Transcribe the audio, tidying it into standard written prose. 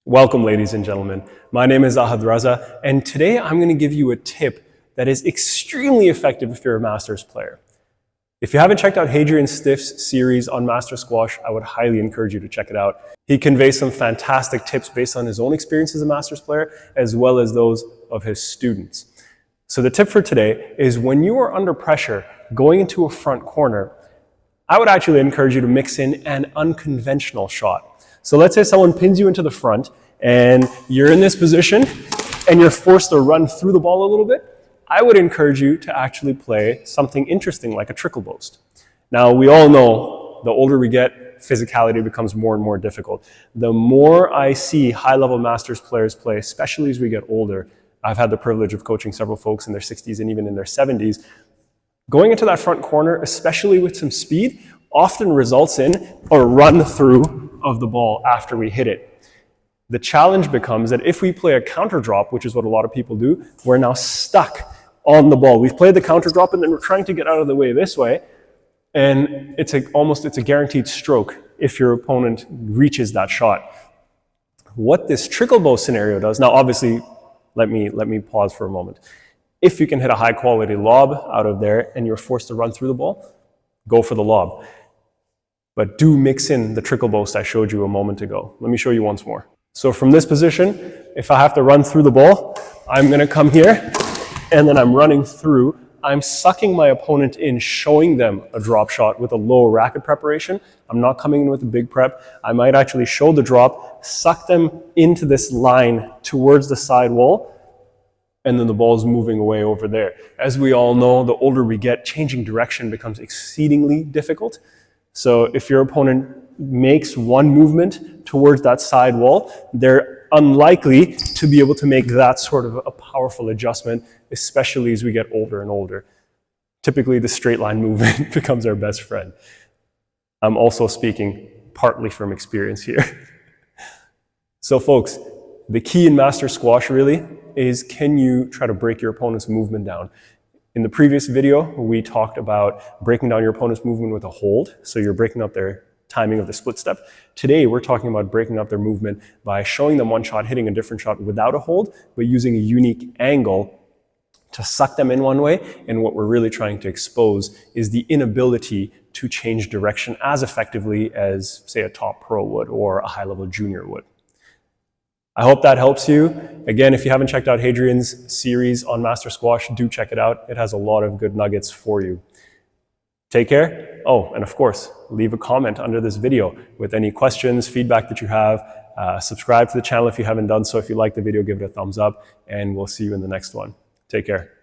Welcome, ladies and gentlemen. My name is Ahad Raza, and today I'm going to give you a tip that is extremely effective if you're a Masters player. If you haven't checked out Hadrian Stiff's series on Master Squash, I would highly encourage you to check it out. He conveys some fantastic tips based on his own experience as a Masters player, as well as those of his students. So the tip for today is when you are under pressure going into a front corner, I would actually encourage you to mix in an unconventional shot. So let's say someone pins you into the front and you're in this position and you're forced to run through the ball a little bit. I would encourage you to actually play something interesting like a trickle boast. Now, we all know the older we get, physicality becomes more and more difficult. The more I see high-level Masters players play, especially as we get older, I've had the privilege of coaching several folks in their 60s and even in their 70s, going into that front corner, especially with some speed, often results in a run through of the ball after we hit it. The challenge becomes that if we play a counter drop, which is what a lot of people do, we're now stuck on the ball. We've played the counter drop and then we're trying to get out of the way this way, and it's a guaranteed stroke if your opponent reaches that shot. What this trickle boast scenario does, now obviously, let me pause for a moment. If you can hit a high quality lob out of there and you're forced to run through the ball, go for the lob. But do mix in the trickle boast I showed you a moment ago. Let me show you once more. So from this position, if I have to run through the ball, I'm gonna come here and then I'm running through. I'm sucking my opponent in, showing them a drop shot with a low racket preparation. I'm not coming in with a big prep. I might actually show the drop, suck them into this line towards the side wall, and then the ball's moving away over there. As we all know, the older we get, changing direction becomes exceedingly difficult. So if your opponent makes one movement towards that side wall, they're unlikely to be able to make that sort of a powerful adjustment, especially as we get older and older. Typically, the straight line movement becomes our best friend. I'm also speaking partly from experience here. So folks, the key in Master Squash really is, can you try to break your opponent's movement down? In the previous video, we talked about breaking down your opponent's movement with a hold, so you're breaking up their timing of the split step. Today, we're talking about breaking up their movement by showing them one shot, hitting a different shot without a hold, but using a unique angle to suck them in one way. And what we're really trying to expose is the inability to change direction as effectively as, say, a top pro would or a high-level junior would. I hope that helps you. Again, if you haven't checked out Hadrian's series on Master Squash, do check it out. It has a lot of good nuggets for you. Take care. Oh, and of course, leave a comment under this video with any questions, feedback that you have. Subscribe to the channel if you haven't done so. If you like the video, give it a thumbs up, and we'll see you in the next one. Take care.